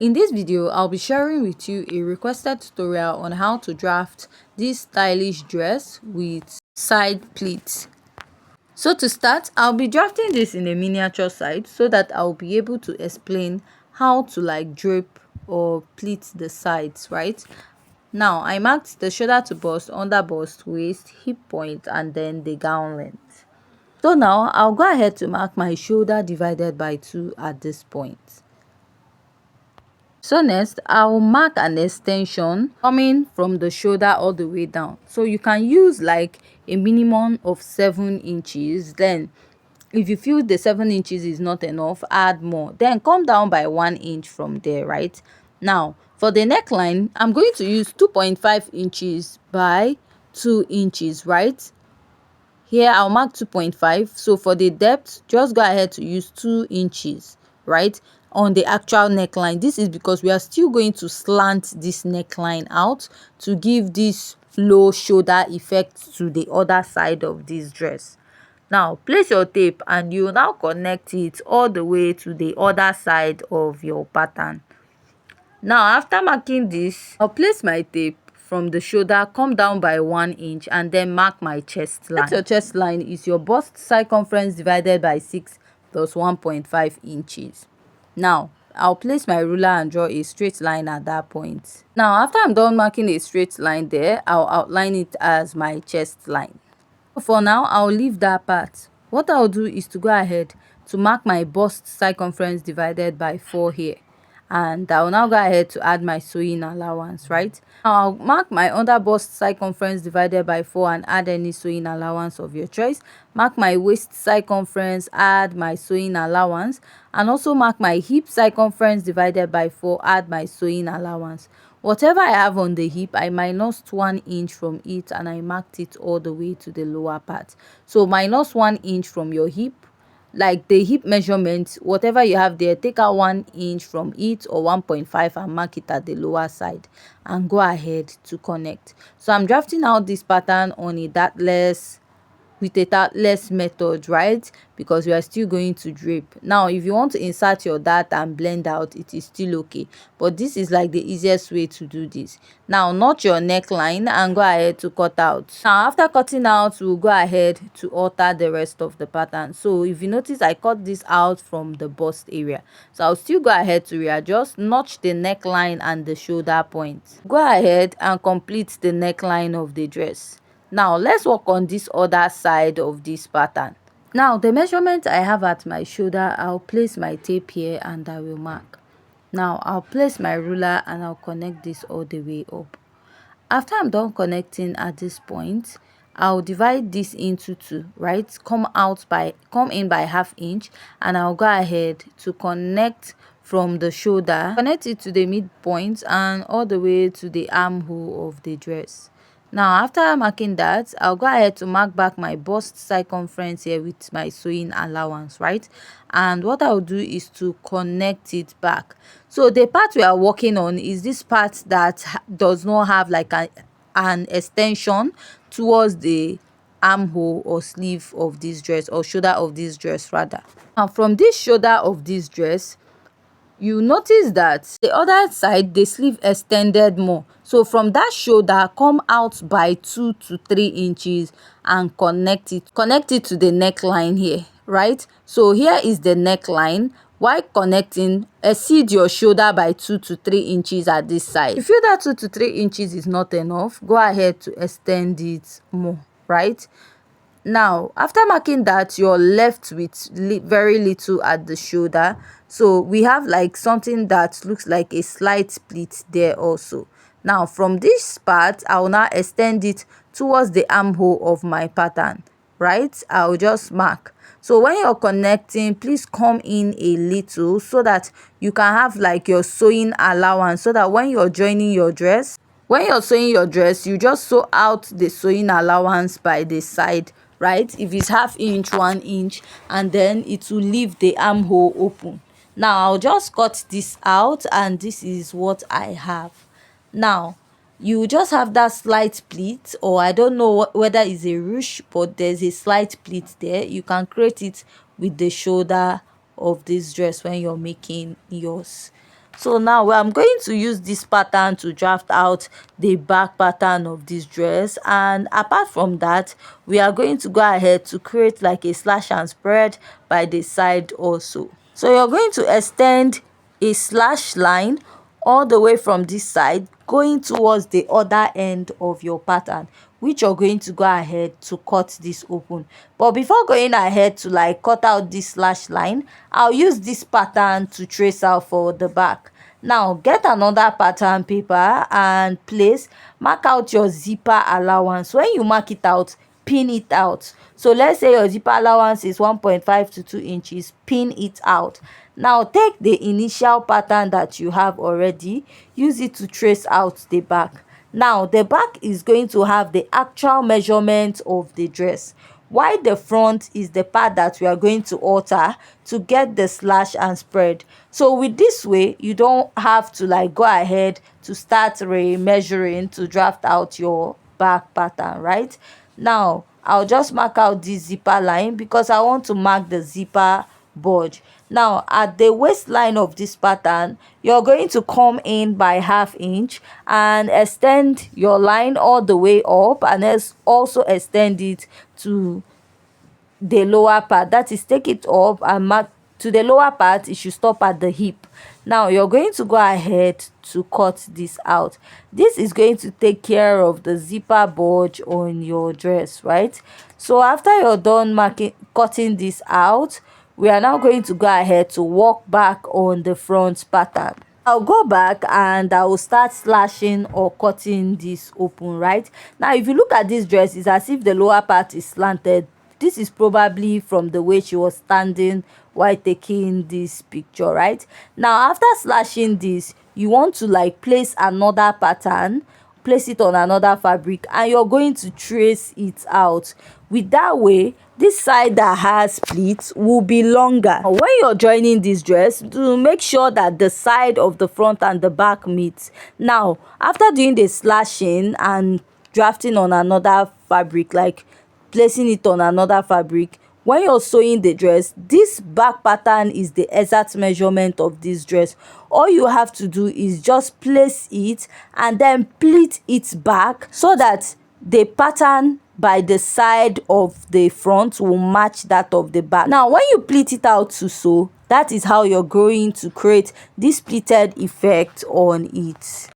In this video, I'll be sharing with you a requested tutorial on how to draft this stylish dress with side pleats. So to start, I'll be drafting this in a miniature side so that I'll be able to explain how to drape or pleat the sides, right? Now, I marked the shoulder to bust, under bust, waist, hip point, and then the gown length. So now, I'll go ahead to mark my shoulder divided by 2 at this point. So next, I'll mark an extension coming from the shoulder all the way down. So you can use a minimum of 7 inches. Then if you feel the 7 inches is not enough, add more. Then come down by 1 inch from there, right? Now, for the neckline, I'm going to use 2.5 inches by 2 inches, right? Here I'll mark 2.5. So for the depth, just go ahead to use 2 inches, right, on the actual neckline. This is because we are still going to slant this neckline out to give this low shoulder effect to the other side of this dress. Now place your tape and you now connect it all the way to the other side of your pattern. Now after marking this, I'll place my tape from the shoulder, come down by 1 inch, and then mark my chest line. Your chest line is your bust circumference divided by 6 plus 1.5 inches. Now I'll place my ruler and draw a straight line at that point. Now after I'm done marking a straight line there, I'll outline it as my chest line. For now, I'll leave that part. What I'll do is to go ahead to mark my bust circumference divided by 4 here. And I'll now go ahead to add my sewing allowance, right? I'll mark my under bust circumference divided by 4 and add any sewing allowance of your choice. Mark my waist circumference, add my sewing allowance, and also mark my hip circumference divided by 4, add my sewing allowance. Whatever I have on the hip, I minus 1 inch from it and I marked it all the way to the lower part. So minus 1 inch from your hip, like the hip measurement, whatever you have there, take out 1 inch from it or 1.5 and mark it at the lower side and go ahead to connect. So I'm drafting out this pattern on a dartless with a dartless method, right? Because we are still going to drape. Now if you want to insert your dart and blend out, it is still okay, but this is like the easiest way to do this. Now notch your neckline and go ahead to cut out. Now after cutting out, we'll go ahead to alter the rest of the pattern. So if you notice, I cut this out from the bust area, so I'll still go ahead to readjust, notch the neckline and the shoulder point. Go ahead and complete the neckline of the dress. Now let's work on this other side of this pattern. Now the measurement I have at my shoulder, I'll place my tape here and I will mark. Now I'll place my ruler and I'll connect this all the way up. After I'm done connecting at this point, I'll divide this into 2, right? Come in by ½ inch, and I'll go ahead to connect from the shoulder, connect it to the midpoint and all the way to the armhole of the dress. Now after marking that, I'll go ahead to mark back my bust circumference here with my sewing allowance, right? And what I'll do is to connect it back. So the part we are working on is this part that does not have an extension towards the armhole or sleeve of this dress, or shoulder of this dress rather. Now from this shoulder of this dress, you notice that the other side, the sleeve extended more. So from that shoulder, come out by 2 to 3 inches and connect it to the neckline here, right? So here is the neckline. While connecting, exceed your shoulder by 2 to 3 inches at this side. If you feel that 2 to 3 inches is not enough, go ahead to extend it more, right? Now after marking that, you're left with very little at the shoulder. So we have something that looks like a slight pleat there also. Now from this part, I will now extend it towards the armhole of my pattern, right? I'll just mark. So when you're connecting, please come in a little so that you can have your sewing allowance, so that when you're joining your dress, when you're sewing your dress, you just sew out the sewing allowance by the side, right? If it's ½ inch, 1 inch, and then it will leave the armhole open. Now I'll just cut this out and this is what I have. Now you just have that slight pleat, or I don't know whether it's a ruche, but there's a slight pleat there. You can create it with the shoulder of this dress when you're making yours. So now I'm going to use this pattern to draft out the back pattern of this dress, and apart from that, we are going to go ahead to create like a slash and spread by the side also. So you're going to extend a slash line all the way from this side going towards the other end of your pattern, which you're going to go ahead to cut this open. But before going ahead to like cut out this slash line, I'll use this pattern to trace out for the back. Now get another pattern paper and mark out your zipper allowance. When you mark it out, pin it out. So let's say your zipper allowance is 1.5 to 2 inches, pin it out. Now take the initial pattern that you have already, use it to trace out the back. Now the back is going to have the actual measurement of the dress, while the front is the part that we are going to alter to get the slash and spread. So with this way, you don't have to like go ahead to start measuring to draft out your back pattern, right? Now I'll just mark out this zipper line because I want to mark the zipper bulge. Now at the waistline of this pattern, you're going to come in by 1/2 inch and extend your line all the way up, and also extend it to the lower part. That is, take it up and mark to the lower part. It should stop at the hip. Now you're going to go ahead to cut this out. This is going to take care of the zipper bulge on your dress, right? So after you're done cutting this out, we are now going to go ahead to work back on the front pattern. I'll go back and I will start slashing or cutting this open, right? Now if you look at this dress, it's as if the lower part is slanted. This is probably from the way she was standing while taking this picture, right? Now after slashing this, you want to like place another pattern, place it on another fabric, and you're going to trace it out. With that way, this side that has pleats will be longer. When you're joining this dress, to make sure that the side of the front and the back meets. Now after doing the slashing and drafting on another fabric, like placing it on another fabric, when you're sewing the dress, this back pattern is the exact measurement of this dress. All you have to do is just place it and then pleat it back so that the pattern by the side of the front will match that of the back. Now when you pleat it out to sew, that is how you're going to create this pleated effect on it.